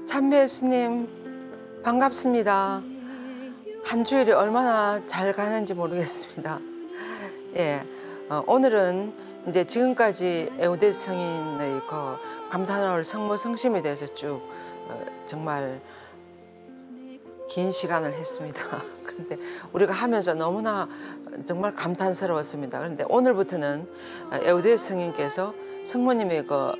참배 예수님 반갑습니다. 한 주일이 얼마나 잘 가는지 모르겠습니다. 예, 오늘은 이제 지금까지 에우데스 성인의 그 감탄월 성모 성심에 대해서 쭉 정말 긴 시간을 했습니다. 그런데 우리가 하면서 너무나 정말 감탄스러웠습니다. 그런데 오늘부터는 에우데스 성인께서 성모님의 그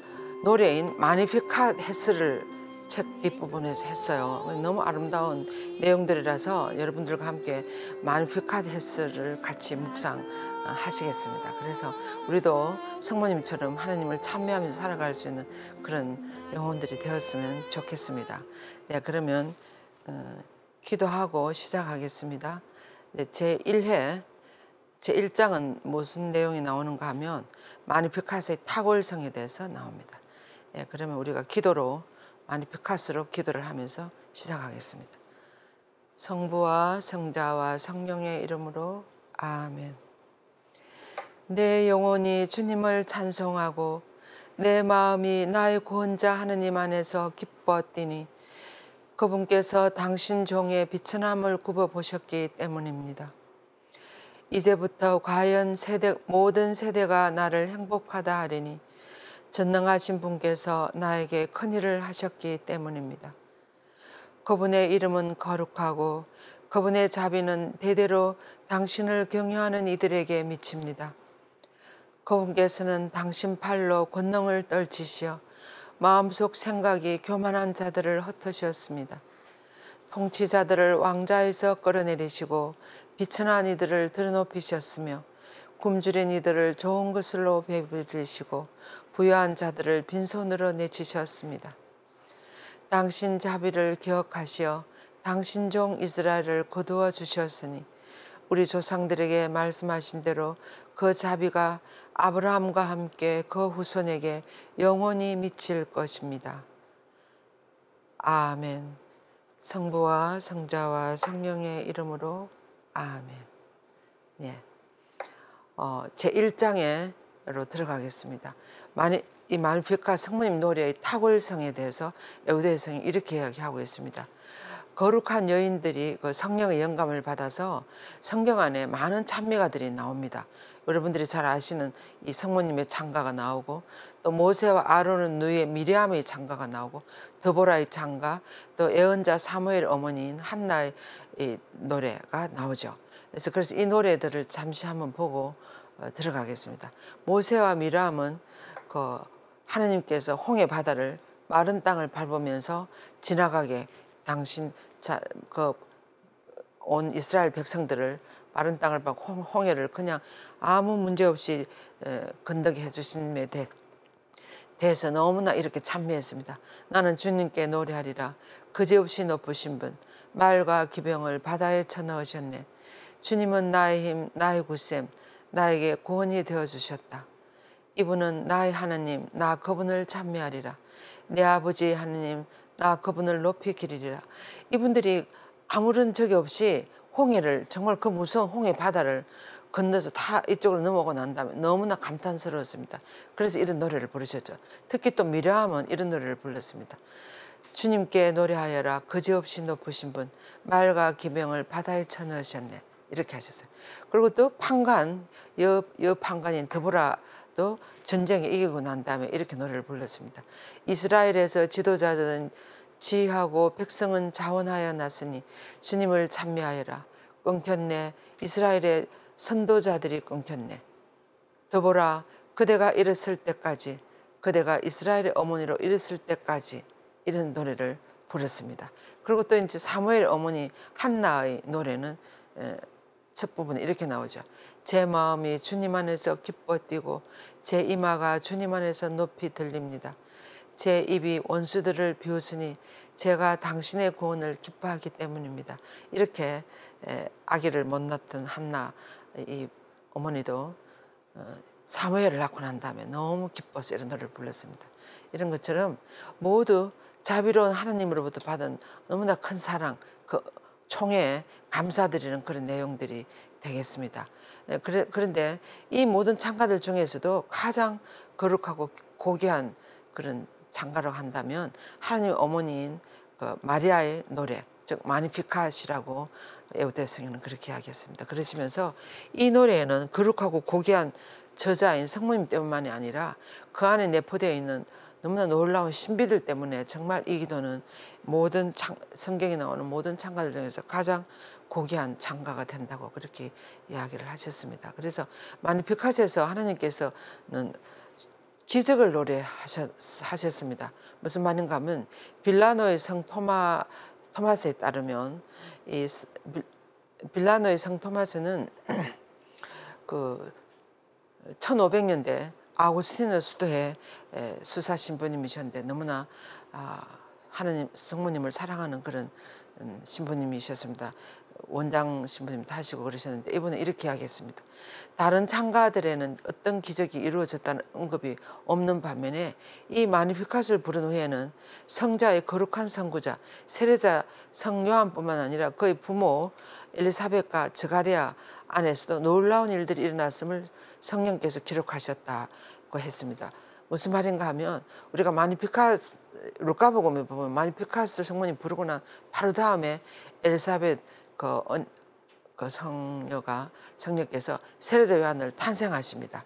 노래인 마니피캇 헤스를 책 뒷부분에서 했어요. 너무 아름다운 내용들이라서 여러분들과 함께 마니피캇 헤스를 같이 묵상하시겠습니다. 그래서 우리도 성모님처럼 하나님을 찬미하면서 살아갈 수 있는 그런 영혼들이 되었으면 좋겠습니다. 네, 그러면 기도하고 시작하겠습니다. 제1회, 제1장은 무슨 내용이 나오는가 하면 마니피캇의 탁월성에 대해서 나옵니다. 예, 그러면 우리가 기도로 마니피캇으로 기도를 하면서 시작하겠습니다. 성부와 성자와 성령의 이름으로 아멘. 내 영혼이 주님을 찬송하고 내 마음이 나의 구원자 하느님 안에서 기뻐 뛰니 그분께서 당신 종의 비천함을 굽어보셨기 때문입니다. 이제부터 과연 모든 세대가 나를 행복하다 하리니 전능하신 분께서 나에게 큰일을 하셨기 때문입니다. 그분의 이름은 거룩하고 그분의 자비는 대대로 당신을 경외하는 이들에게 미칩니다. 그분께서는 당신 팔로 권능을 떨치시어 마음속 생각이 교만한 자들을 흩으셨습니다. 통치자들을 왕좌에서 끌어내리시고 비천한 이들을 드러높이셨으며 굶주린 이들을 좋은 것으로 배부르시고 부유한 자들을 빈손으로 내치셨습니다. 당신 자비를 기억하시어 당신 종 이스라엘을 거두어 주셨으니 우리 조상들에게 말씀하신 대로 그 자비가 아브라함과 함께 그 후손에게 영원히 미칠 것입니다. 아멘. 성부와 성자와 성령의 이름으로 아멘. 예. 제1장으로 들어가겠습니다. 이 마니피캇 성모님 노래의 탁월성에 대해서 에우데스 성이 이렇게 이야기하고 있습니다. 거룩한 여인들이 그 성령의 영감을 받아서 성경 안에 많은 찬미가들이 나옵니다. 여러분들이 잘 아시는 이 성모님의 찬가가 나오고 또 모세와 아론은 누이의 미리암의 찬가가 나오고 드보라의 찬가 또 예언자 사무엘 어머니인 한나의 이 노래가 나오죠. 그래서 이 노래들을 잠시 한번 보고 들어가겠습니다. 모세와 미리암은 그 하나님께서 홍해 바다를 마른 땅을 밟으면서 지나가게 온 이스라엘 백성들을 마른 땅을 밟고 홍해를 그냥 아무 문제 없이 건너게 해주심에 대해서 너무나 이렇게 찬미했습니다. 나는 주님께 노래하리라. 그지없이 높으신 분 말과 기병을 바다에 쳐넣으셨네. 주님은 나의 힘, 나의 구셈, 나에게 구원이 되어주셨다. 이분은 나의 하나님, 나 그분을 찬미하리라. 내 아버지 하나님, 나 그분을 높이 기리리라. 이분들이 아무런 적이 없이 홍해를 정말 그 무서운 홍해 바다를 건너서 다 이쪽으로 넘어오고 난 다음에 너무나 감탄스러웠습니다. 그래서 이런 노래를 부르셨죠. 특히 또 미리암은 이런 노래를 불렀습니다. 주님께 노래하여라. 그지없이 높으신 분 말과 기병을 바다에 쳐넣으셨네. 이렇게 하셨어요. 그리고 또 판관인 드보라도 전쟁에 이기고 난 다음에 이렇게 노래를 불렀습니다. 이스라엘에서 지도자들은 지휘하고 백성은 자원하여 났으니 주님을 찬미하여라. 끊겼네. 이스라엘의 선도자들이 끊겼네. 드보라 그대가 이랬을 때까지 그대가 이스라엘의 어머니로 이랬을 때까지 이런 노래를 부르습니다. 그리고 또 이제 사무엘 어머니 한나의 노래는 첫 부분에 이렇게 나오죠. 제 마음이 주님 안에서 기뻐 뛰고 제 이마가 주님 안에서 높이 들립니다. 제 입이 원수들을 비웃으니 제가 당신의 구원을 기뻐하기 때문입니다. 이렇게 아기를 못 낳던 한나 이 어머니도 사무엘을 낳고 난 다음에 너무 기뻐서 이런 노래를 불렀습니다. 이런 것처럼 모두 자비로운 하나님으로부터 받은 너무나 큰 사랑, 그 총에 감사드리는 그런 내용들이 되겠습니다. 그런데 이 모든 찬가들 중에서도 가장 거룩하고 고귀한 그런 찬가로 한다면 하나님의 어머니인 그 마리아의 노래, 즉 마니피캇이라고 에우대성에는 그렇게 이야기했습니다. 그러시면서 이 노래에는 거룩하고 고귀한 저자인 성모님 때문만이 아니라 그 안에 내포되어 있는 너무나 놀라운 신비들 때문에 정말 이 기도는 모든 성경에 나오는 모든 찬가들 중에서 가장 고귀한 찬가가 된다고 그렇게 이야기를 하셨습니다. 그래서 마니피캇에서 하나님께서는 기적을 노래하셨습니다. 무슨 말인가 하면 빌라노의 성 토마스에 따르면 이 빌라노의 성 토마스는 그 1500년대 아우구스티누스 수도의 수사 신부님이셨는데 너무나 하나님 성모님을 사랑하는 그런 신부님이셨습니다. 원장 신부님도 하시고 그러셨는데 이분은 이렇게 이야기했습니다. 다른 창가들에는 어떤 기적이 이루어졌다는 언급이 없는 반면에 이 마니피캇을 부른 후에는 성자의 거룩한 선구자 세례자 성 요한뿐만 아니라 그의 부모 엘리사벳과 저가리아 안에서도 놀라운 일들이 일어났음을 성령께서 기록하셨다고 했습니다. 무슨 말인가 하면 우리가 마니피캇 루카복음에 보면 마니피캇 성모님 부르고 난 바로 다음에 엘리사벳 그 성녀께서 세례자 요한을 탄생하십니다.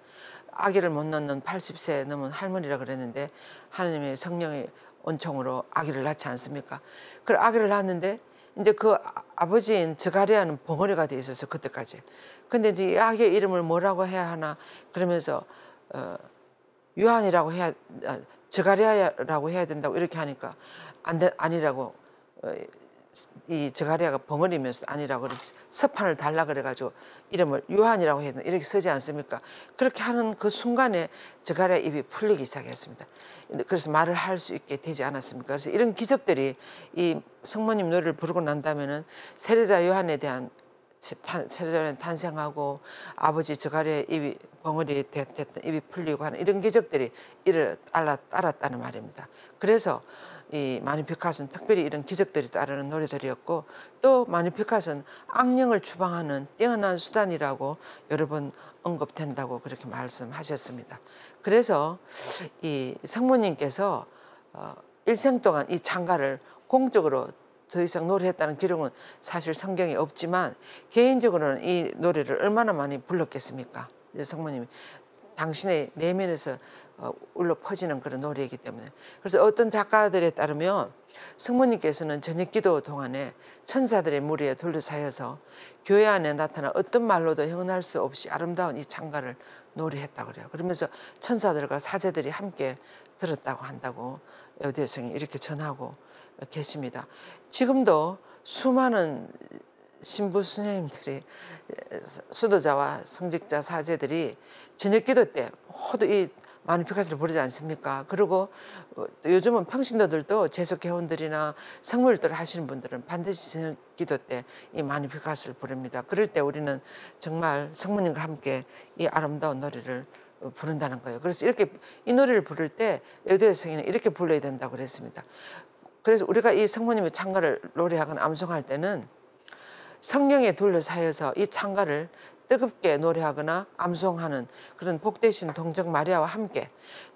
아기를 못 낳는 80세 넘은 할머니라 그랬는데 하나님의 성령의 은총으로 아기를 낳지 않습니까? 그 아기를 낳았는데 이제 그 아버지인 저가리아는 벙어리가 돼 있었어 그때까지. 근데 이제 이 아기의 이름을 뭐라고 해야 하나 그러면서 요한이라고 해야 저가리아라고 해야 된다고 이렇게 하니까 아니라고 이 저가리아가 벙어리면서 아니라고 그래서 서판을 달라 그래가지고 이름을 요한이라고 해야 된다 이렇게 쓰지 않습니까? 그렇게 하는 그 순간에 저가리아 입이 풀리기 시작했습니다. 그래서 말을 할 수 있게 되지 않았습니까? 그래서 이런 기적들이 이 성모님 노래를 부르고 난다면은 세례자 요한에 대한 세례자는 탄생하고 아버지 저가리의 입이 벙어리 됐던 입이 풀리고 하는 이런 기적들이 이를 따랐다는 말입니다. 그래서 이 마니피캇은 특별히 이런 기적들이 따르는 노래절이었고 또 마니피캇은 악령을 추방하는 뛰어난 수단이라고 여러 번 언급된다고 그렇게 말씀하셨습니다. 그래서 이 성모님께서 일생 동안 이 찬가를 공적으로 더 이상 노래했다는 기록은 사실 성경에 없지만 개인적으로는 이 노래를 얼마나 많이 불렀겠습니까? 성모님이 당신의 내면에서 울려 퍼지는 그런 노래이기 때문에. 그래서 어떤 작가들에 따르면 성모님께서는 저녁 기도 동안에 천사들의 무리에 둘러싸여서 교회 안에 나타나 어떤 말로도 형언할 수 없이 아름다운 이 찬가를 노래했다고 그래요. 그러면서 천사들과 사제들이 함께 들었다고 한다고 에우대성이 이렇게 전하고 계십니다. 지금도 수많은 신부 수녀님들이 수도자와 성직자 사제들이 저녁 기도 때 모두 이 마니피캇을 부르지 않습니까? 그리고 요즘은 평신도들도 재석회원들이나 성물들을 하시는 분들은 반드시 저녁 기도 때 이 마니피캇을 부릅니다. 그럴 때 우리는 정말 성모님과 함께 이 아름다운 노래를 부른다는 거예요. 그래서 이렇게 이 노래를 부를 때 에우대성에는 이렇게 불러야 된다고 그랬습니다. 그래서 우리가 이 성모님의 찬가를 노래하거나 암송할 때는 성령에 둘러싸여서 이 찬가를 뜨겁게 노래하거나 암송하는 그런 복되신 동정 마리아와 함께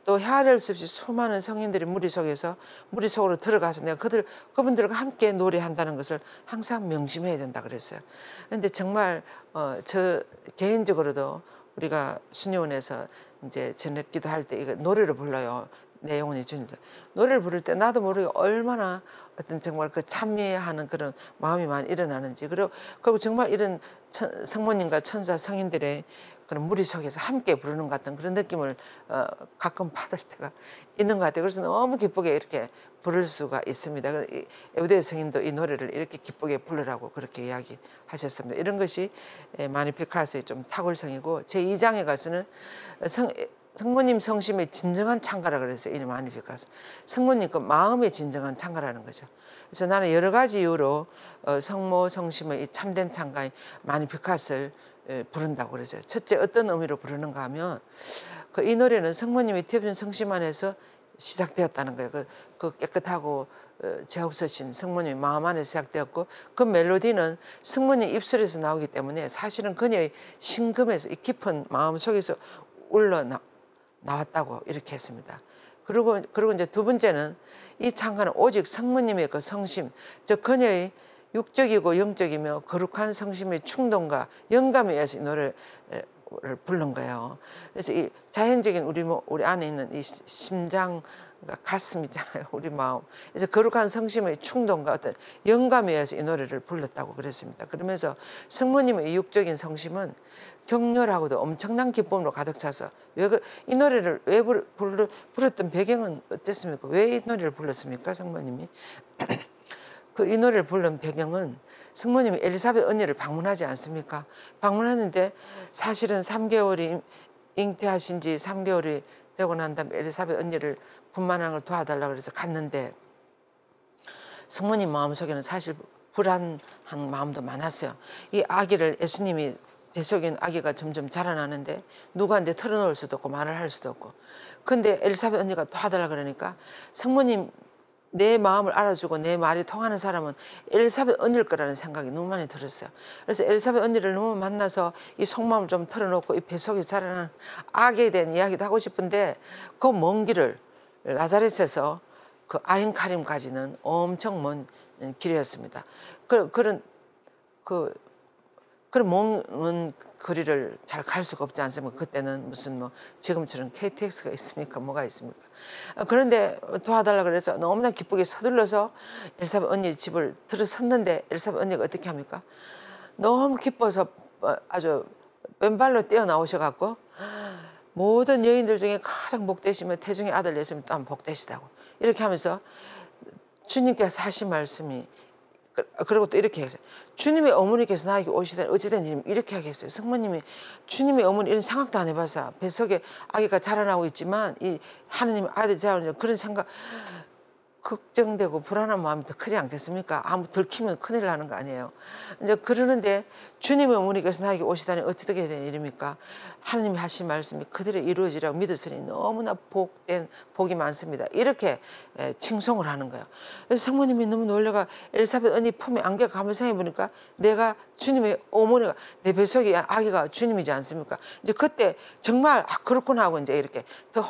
또 헤아릴 수 없이 수많은 성인들이 무리 속으로 들어가서 내가 그분들과 함께 노래한다는 것을 항상 명심해야 된다 그랬어요. 그런데 정말 저 개인적으로도 우리가 수녀원에서 이제 저녁 기도할 때 이거 노래를 불러요. 내 영혼이 주님 노래를 부를 때 나도 모르게 얼마나 어떤 정말 그 참여하는 그런 마음이 많이 일어나는지 그리고 정말 이런 성모님과 천사 성인들의 그런 무리 속에서 함께 부르는 것 같은 그런 느낌을 가끔 받을 때가 있는 것 같아요. 그래서 너무 기쁘게 이렇게 부를 수가 있습니다. 에우대 성인도 이 노래를 이렇게 기쁘게 부르라고 그렇게 이야기하셨습니다. 이런 것이 마니피캇의 좀 탁월성이고 제2장에 가서는 성모님 성심의 진정한 찬가라 그랬어요. 이 마니피캇은 성모님 그 마음의 진정한 찬가라는 거죠. 그래서 나는 여러 가지 이유로 성모 성심의 이 참된 찬가인 마니피캇을 부른다고 그랬어요. 첫째 어떤 의미로 부르는가 하면 이 노래는 성모님이 태어진 성심 안에서 시작되었다는 거예요. 그 깨끗하고 죄 없으신 성모님의 마음 안에서 시작되었고 그 멜로디는 성모님 입술에서 나오기 때문에 사실은 그녀의 심금에서 이 깊은 마음 속에서 나왔다고 이렇게 했습니다. 그리고 이제 두 번째는 이 찬가는 오직 성모님의 그 성심, 즉 그녀의 육적이고 영적이며 거룩한 성심의 충동과 영감에 의해서 이 노래를 부른 거예요. 그래서 이 자연적인 우리 안에 있는 이 심장, 가슴 있잖아요. 우리 마음. 그래서 거룩한 성심의 충동과 어떤 영감에 의해서 이 노래를 불렀다고 그랬습니다. 그러면서 성모님의 이 육적인 성심은 격렬하고도 엄청난 기쁨으로 가득 차서 이 노래를 왜 불렀던 배경은 어땠습니까? 왜 이 노래를 불렀습니까? 성모님이 이 노래를 부른 배경은 성모님이 엘리사벳 언니를 방문하지 않습니까? 방문하는데 사실은 3개월이 잉태하신 지 3개월이 되고 난 다음에 엘리사벳 언니를 분만하는 걸 도와달라고 그래서 갔는데 성모님 마음속에는 사실 불안한 마음도 많았어요. 이 아기를 예수님이 뱃속에 있는 아기가 점점 자라나는데 누구한테 털어놓을 수도 없고 말을 할 수도 없고, 근데 엘리사벳 언니가 도와달라 그러니까 성모님 내 마음을 알아주고 내 말이 통하는 사람은 엘리사벳 언니일 거라는 생각이 너무 많이 들었어요. 그래서 엘리사벳 언니를 너무 만나서 이 속마음을 좀 털어놓고 이 뱃속에 자라나는 아기에 대한 이야기도 하고 싶은데 그 먼 길을 나자렛에서 그 아인카림까지는 엄청 먼 길이었습니다. 그런 먼 거리를 잘 갈 수가 없지 않습니까? 그때는 무슨 뭐 지금처럼 KTX가 있습니까? 뭐가 있습니까? 그런데 도와달라 그래서 너무나 기쁘게 서둘러서 엘사벳 언니 집을 들어섰는데 엘사벳 언니가 어떻게 합니까? 너무 기뻐서 아주 왼발로 뛰어나오셔갖고 모든 여인들 중에 가장 복되시며 태중의 아들 예수님 또한 복되시다고 이렇게 하면서 주님께서 하신 말씀이, 그리고 또 이렇게 했어요. 주님의 어머니께서 나에게 오시다니 어찌된 일이면 이렇게 하겠어요. 성모님이 주님의 어머니 이런 생각도 안 해봐서 뱃속에 아기가 자라나고 있지만 이 하느님 아들 자라는 그런 생각, 걱정되고 불안한 마음이 더 크지 않겠습니까? 아무 들키면 큰일 나는 거 아니에요. 이제 그러는데 주님의 어머니께서 나에게 오시다니 어떻게 된 일입니까? 하나님이 하신 말씀이 그대로 이루어지라고 믿었으니 너무나 복이 많습니다. 이렇게 칭송을 하는 거예요. 그래서 성모님이 너무 놀래가 엘사벳 언니 품에 안겨 가만히 생각해보니까 내가 주님의 어머니가 내 뱃속에 아기가 주님이지 않습니까? 이제 그때 정말 그렇구나 하고 이제 이렇게 더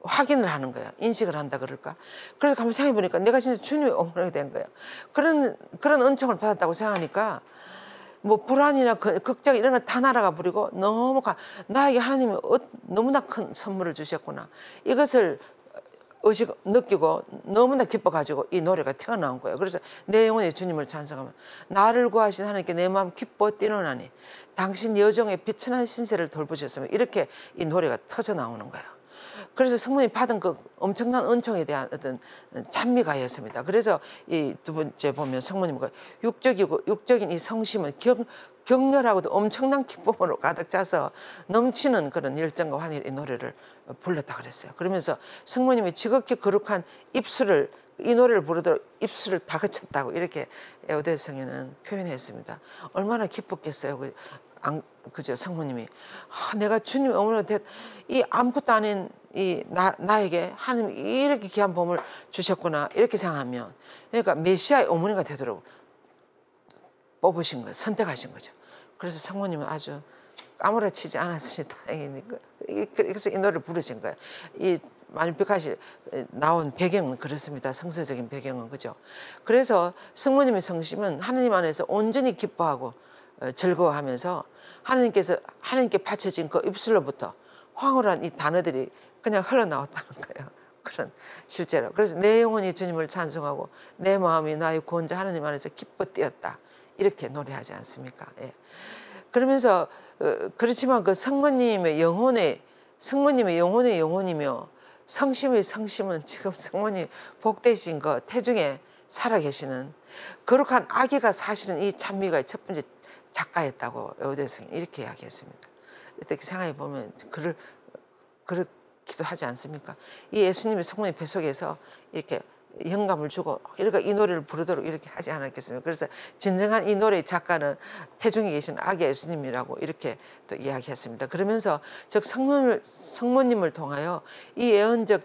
확인을 하는 거예요. 인식을 한다 그럴까. 그래서 가만히 생각해보니까 내가 진짜 주님의 어머니가 된 거예요. 그런 은총을 받았다고 생각하니까 뭐 불안이나 걱정 이런 거 다 날아가 버리고 너무 나에게 하나님이 너무나 큰 선물을 주셨구나. 이것을 느끼고 너무나 기뻐가지고 이 노래가 튀어나온 거예요. 그래서 내 영혼이 주님을 찬송하면 나를 구하신 하나님께 내 마음 기뻐 뛰노나니 당신 여종의 비천한 신세를 돌보셨으면 이렇게 이 노래가 터져 나오는 거예요. 그래서 성모님이 받은 그 엄청난 은총에 대한 어떤 찬미가였습니다. 그래서 이 두 번째 보면 성모님과 육적인 이 성심은 격렬하고도 엄청난 기쁨으로 가득 차서 넘치는 그런 열정과 환희로 이 노래를 불렀다 그랬어요. 그러면서 성모님이 지극히 거룩한 입술을 이 노래를 부르도록 입술을 다그쳤다고 이렇게 에오데성에는 표현했습니다. 얼마나 기뻤겠어요. 그죠? 성모님이 내가 주님의 어머니가 이 아무것도 아닌 나에게 하나님이 이렇게 귀한 복을 주셨구나 이렇게 생각하면, 그러니까 메시아의 어머니가 되도록 뽑으신 거예요. 선택하신 거죠. 그래서 성모님은 아주 까무라치지 않았으니 다행이니까 그래서 이 노래를 부르신 거예요. 이 마니피카시 나온 배경은 그렇습니다. 성서적인 배경은 그죠. 그래서 성모님의 성심은 하나님 안에서 온전히 기뻐하고 즐거워하면서 하나님께 바쳐진 그 입술로부터 황홀한 이 단어들이 그냥 흘러나왔다는 거예요. 그런 실제로. 그래서 내 영혼이 주님을 찬송하고 내 마음이 나의 구원자 하나님 안에서 기뻐 뛰었다. 이렇게 노래하지 않습니까? 예. 그러면서 그렇지만 그 성모님의 영혼의 영혼이며 성심의 성심은 지금 성모님 복되신 그 태중에 살아계시는 거룩한 아기가 사실은 이 찬미가의 첫 번째 작가였다고 에오데성이 이렇게 이야기했습니다. 이렇게 생각해 보면 그렇기도 하지 않습니까? 이 예수님의 성모님 뱃속에서 이렇게 영감을 주고 이렇게 이 노래를 부르도록 이렇게 하지 않았겠습니까? 그래서 진정한 이 노래의 작가는 태중에 계신 아기 예수님이라고 이렇게 또 이야기했습니다. 그러면서 즉 성모님을 통하여 이 예언적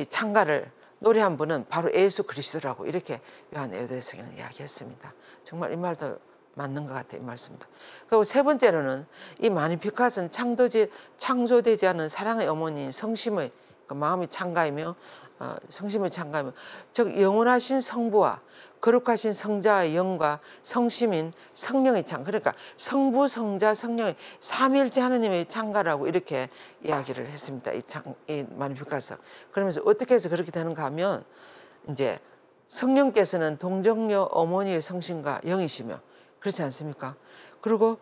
찬가를 노래한 분은 바로 예수 그리스도라고 이렇게 요한 에오데성에는 이야기했습니다. 정말 이 말도 맞는 것 같아요. 이 말씀도. 그리고 세 번째로는 이 마니피캇은 창조되지 않은 사랑의 어머니인 성심의 그 마음이 창가이며 성심이 창가이며 즉 영원하신 성부와 거룩하신 성자의 영과 성심인 성령의 창 그러니까 성부 성자 성령의 삼위일체 하나님의 창가라고 이렇게 이야기를 했습니다. 이 마니피카서 그러면서 어떻게 해서 그렇게 되는가 하면 이제 성령께서는 동정녀 어머니의 성신과 영이시며 그렇지 않습니까? 그리고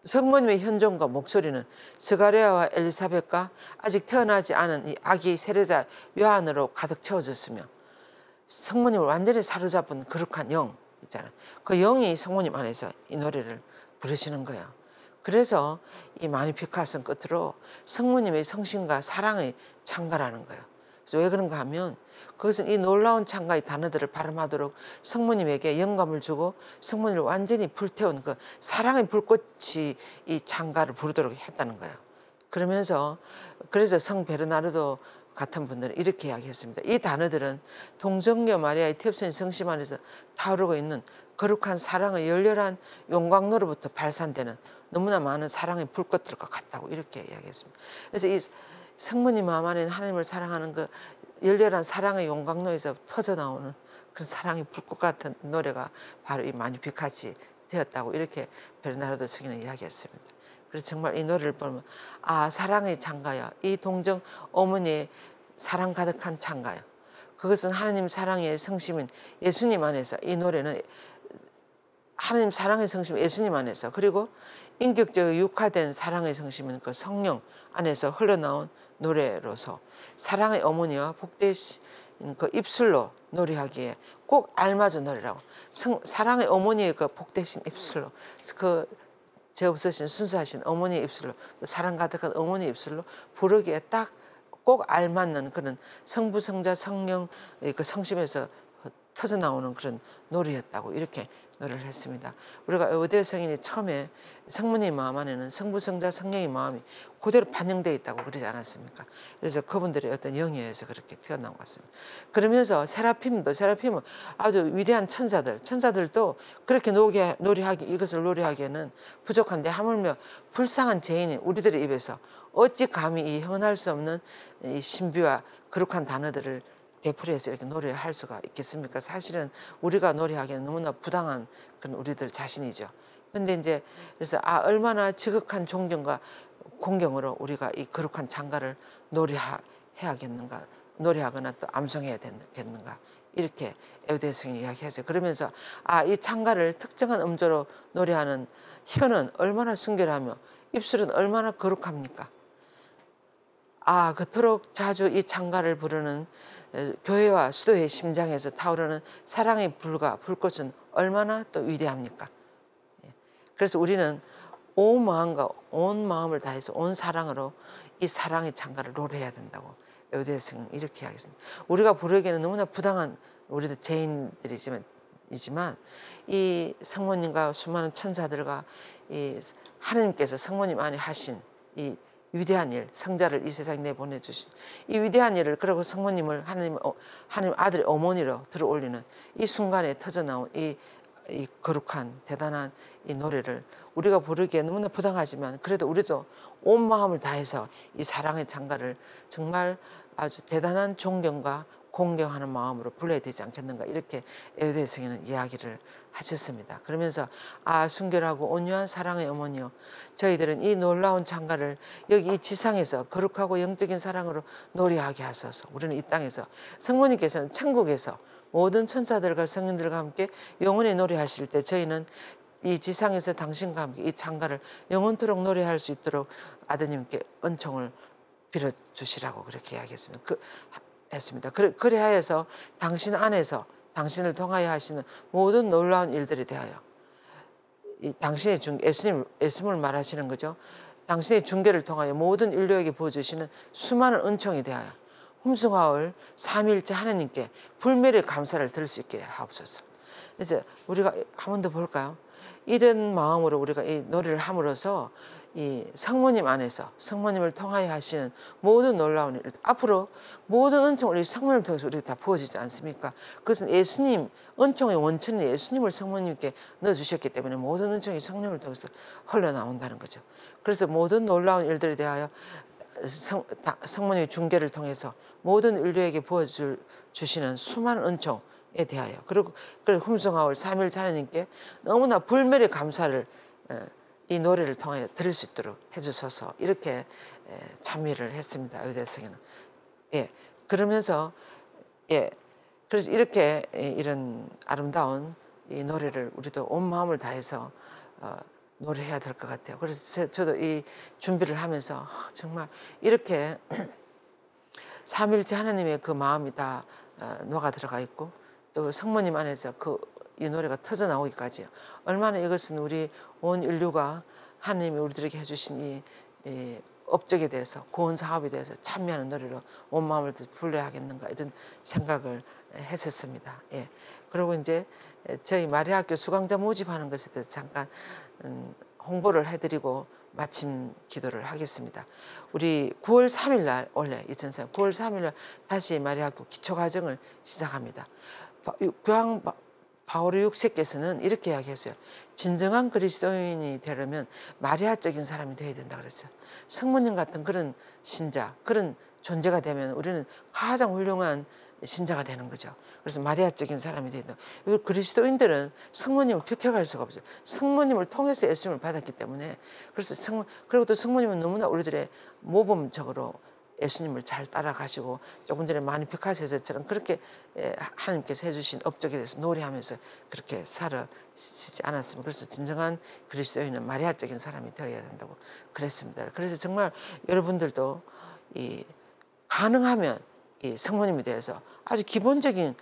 성모님의 현존과 목소리는 스가랴와 엘리사벳과 아직 태어나지 않은 이 아기 세례자 요한으로 가득 채워졌으며 성모님을 완전히 사로잡은 거룩한 영 있잖아요. 그 영이 성모님 안에서 이 노래를 부르시는 거예요. 그래서 이 마니피카선 끝으로 성모님의 성신과 사랑의 창가라는 거예요. 그래서 왜 그런가 하면 그것은 이 놀라운 창가의 단어들을 발음하도록 성모님에게 영감을 주고 성모님을 완전히 불태운 그 사랑의 불꽃이 이 창가를 부르도록 했다는 거예요. 그러면서 그래서 성 베르나르도 같은 분들은 이렇게 이야기했습니다. 이 단어들은 동정녀 마리아의 태엽선인 성심 안에서 타오르고 있는 거룩한 사랑의 열렬한 용광로로부터 발산되는 너무나 많은 사랑의 불꽃들과 같다고 이렇게 이야기했습니다. 그래서 이 성모님 마음 안에 하나님을 사랑하는 그 열렬한 사랑의 용광로에서 터져 나오는 그런 사랑의 불꽃 같은 노래가 바로 이 마니피카치 되었다고 이렇게 베르나르도 성인은 이야기했습니다. 그래서 정말 이 노래를 보면 아 사랑의 창가야 이 동정 어머니의 사랑 가득한 창가야 그것은 하나님 사랑의 성심인 예수님 안에서 이 노래는 하나님 사랑의 성심 예수님 안에서 그리고 인격적으로 육화된 사랑의 성심인 그 성령 안에서 흘러나온 노래로서 사랑의 어머니와 복되신 그 입술로 노래하기에 꼭 알맞은 노래라고 사랑의 어머니의 그 복되신 입술로 그 죄 없으신 순수하신 어머니의 입술로 사랑 가득한 어머니의 입술로 부르기에 딱 꼭 알맞는 그런 성부 성자 성령의 그 성심에서 터져 나오는 그런 노래였다고 이렇게 노래를 했습니다. 우리가 의대 성인이 처음에 성모님 마음 안에는 성부 성자 성령의 마음이 그대로 반영되어 있다고 그러지 않았습니까? 그래서 그분들의 어떤 영예에서 그렇게 태어난 것 같습니다. 그러면서 세라핌은 아주 위대한 천사들도 그렇게 노래하기 이것을 노래하기에는 부족한데 하물며 불쌍한 죄인인 우리들의 입에서 어찌 감히 이 형언할 수 없는 이 신비와 거룩한 단어들을 되풀이해서 이렇게 노래를 할 수가 있겠습니까? 사실은 우리가 노래하기에는 너무나 부당한 그런 우리들 자신이죠. 근데 이제 그래서 얼마나 지극한 존경과 공경으로 우리가 이 거룩한 창가를 노래해야겠는가, 노래하거나 또 암송해야 되겠는가 이렇게 에우대 스승이 이야기했어요. 그러면서 이 창가를 특정한 음조로 노래하는 혀는 얼마나 순결하며 입술은 얼마나 거룩합니까? 그토록 자주 이 창가를 부르는 교회와 수도의 심장에서 타오르는 사랑의 불꽃은 얼마나 또 위대합니까? 그래서 우리는 온 마음과 온 마음을 다해서 온 사랑으로 이 사랑의 창가를 노래해야 된다고 에우대스는 이렇게 하겠습니다. 우리가 부르기에는 너무나 부당한 우리도 죄인들이지만 이 성모님과 수많은 천사들과 이 하나님께서 성모님 안에 하신 이 위대한 일, 성자를 이 세상에 내보내주신 이 위대한 일을 그리고 성모님을 하나님 아들의 어머니로 들어올리는 이 순간에 터져나온 이 거룩한 대단한 이 노래를 우리가 부르기에 너무나 부당하지만 그래도 우리도 온 마음을 다해서 이 사랑의 창가를 정말 아주 대단한 존경과 공경하는 마음으로 불러야 되지 않겠는가 이렇게 에우대 스승은 이야기를 하셨습니다. 그러면서 순결하고 온유한 사랑의 어머니요 저희들은 이 놀라운 창가를 여기 이 지상에서 거룩하고 영적인 사랑으로 노래하게 하소서. 우리는 이 땅에서 성모님께서는 천국에서 모든 천사들과 성인들과 함께 영원히 노래하실 때 저희는 이 지상에서 당신과 함께 이 창가를 영원토록 노래할 수 있도록 아드님께 은총을 빌어주시라고 그렇게 이야기했습니다. 했습니다. 그리하여서 당신 안에서 당신을 통하여 하시는 모든 놀라운 일들에 대하여 당신의 예수님을 말하시는 거죠. 당신의 중계를 통하여 모든 인류에게 보여주시는 수많은 은총에 대하여 흠숭하올 삼위일체 하나님께 불멸의 감사를 드릴 수 있게 하옵소서. 그래서 우리가 한 번 더 볼까요? 이런 마음으로 우리가 이 노래를 함으로써 이 성모님 안에서 성모님을 통하여 하시는 모든 놀라운 일 앞으로 모든 은총을 이 성모님을 통해서 우리가 다 부어지지 않습니까? 그것은 예수님 은총의 원천인 예수님을 성모님께 넣어주셨기 때문에 모든 은총이 성령을 통해서 흘러나온다는 거죠. 그래서 모든 놀라운 일들에 대하여 성모님의 중계를 통해서 모든 인류에게 부어주시는 수많은 은총에 대하여 그리고 hum성하올 삼일체 하나님께 너무나 불멸의 감사를 이 노래를 통해 들을 수 있도록 해주셔서 이렇게 참여를 했습니다. 의대성에는. 예, 그러면서 그래서 이렇게 이런 아름다운 이 노래를 우리도 온 마음을 다해서 노래해야 될 것 같아요. 그래서 저도 이 준비를 하면서 정말 이렇게 삼일째 하나님의 그 마음이 다 녹아 들어가 있고 또 성모님 안에서 이 노래가 터져 나오기까지 얼마나 이것은 우리 온 인류가 하나님이 우리들에게 해주신 이 업적에 대해서 구원 사업에 대해서 참여하는 노래로 온 마음을 불러야 하겠는가 이런 생각을 했었습니다. 예. 그리고 이제 저희 마리아학교 수강자 모집하는 것에 대해서 잠깐 홍보를 해드리고 마침 기도를 하겠습니다. 우리 9월 3일 날 원래 2004년 9월 3일 날 다시 마리아학교 기초과정을 시작합니다. 교황 바오르 6세께서는 이렇게 이야기했어요. 진정한 그리스도인이 되려면 마리아적인 사람이 되어야 된다 그랬어요. 성모님 같은 그런 신자, 그런 존재가 되면 우리는 가장 훌륭한 신자가 되는 거죠. 그래서 마리아적인 사람이 된다. 그리스도인들은 성모님을 픽해갈 수가 없어요. 성모님을 통해서 예수님을 받았기 때문에 그래서 그리고 또 성모님은 너무나 우리들의 모범적으로 예수님을 잘 따라가시고 조금 전에 마니피카세서처럼 그렇게 하나님께서 해주신 업적에 대해서 노래하면서 그렇게 살아시지 않았습니다. 그래서 진정한 그리스도인은 마리아적인 사람이 되어야 된다고 그랬습니다. 그래서 정말 여러분들도 가능하면 이 성모님에 대해서 아주 기본적인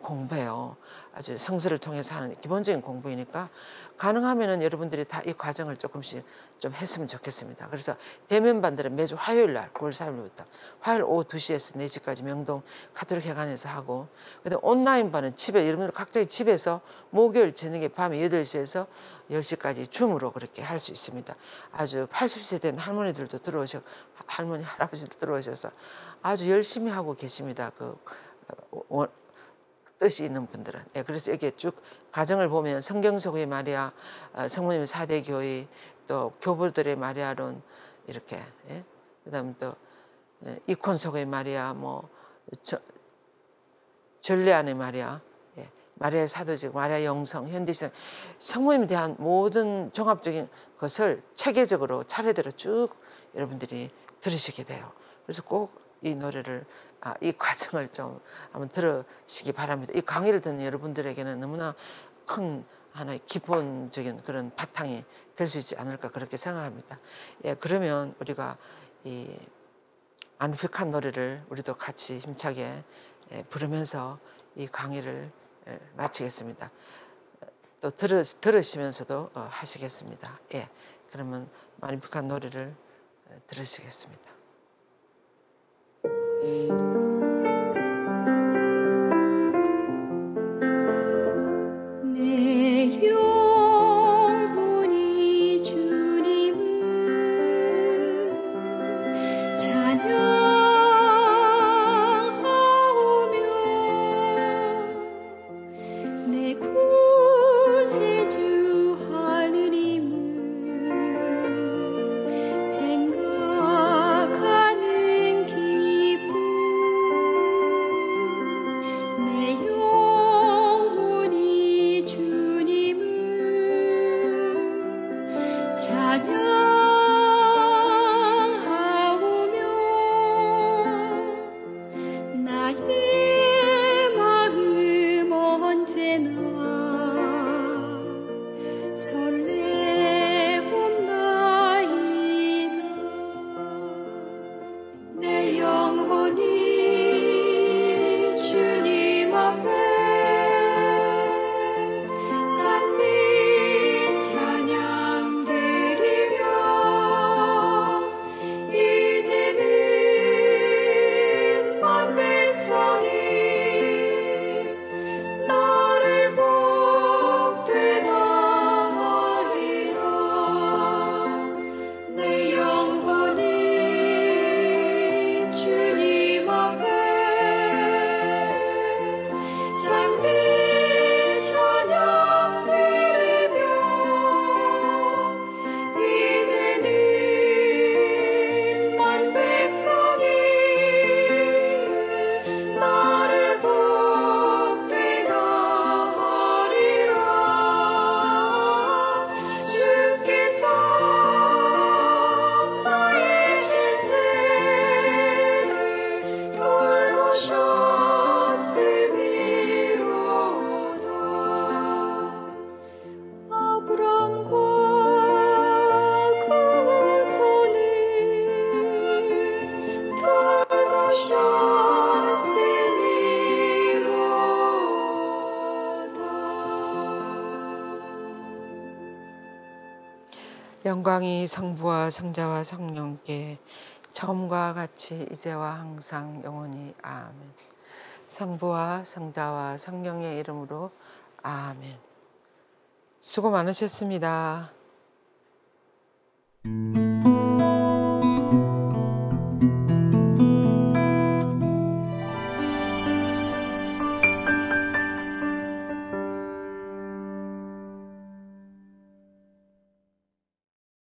공부예요. 아주 성서를 통해서 하는 기본적인 공부이니까 가능하면은 여러분들이 다 이 과정을 조금씩 좀 했으면 좋겠습니다. 그래서 대면반들은 매주 화요일 날 9월 4일부터 화요일 오후 2시에서 4시까지 명동 가톨릭 회관에서 하고 그다음 온라인반은 집에 여러분들 각자의 집에서 목요일 저녁에 밤에 8시에서 10시까지 줌으로 그렇게 할 수 있습니다. 아주 80세 된 할머니들도 할머니 할아버지도 들어오셔서 아주 열심히 하고 계십니다. 뜻이 있는 분들은. 예, 그래서 이렇게 쭉 가정을 보면 성경 속의 마리아, 성모님의 4대 교회, 또 교부들의 마리아론 이렇게, 예? 그다음 또 이콘 속의 마리아, 전례 안의 마리아, 예, 마리아의 사도직, 마리아 영성, 현대시대 성모님에 대한 모든 종합적인 것을 체계적으로 차례대로 쭉 여러분들이 들으시게 돼요. 그래서 꼭 이 노래를 이 과정을 좀 한번 들으시기 바랍니다. 이 강의를 듣는 여러분들에게는 너무나 큰 하나의 기본적인 그런 바탕이 될 수 있지 않을까 그렇게 생각합니다. 예, 그러면 우리가 이 안픽한 노래를 우리도 같이 힘차게 부르면서 이 강의를 마치겠습니다. 또 들으시면서도 하시겠습니다. 예, 그러면 안픽한 노래를 들으시겠습니다. 내 영혼이 주님을 찬양하오며 내 구세주 하느님을 생각하오며 영광이 성부와 성자와 성령께 처음과 같이 이제와 항상 영원히 아멘. 성부와 성자와 성령의 이름으로 아멘. 수고 많으셨습니다.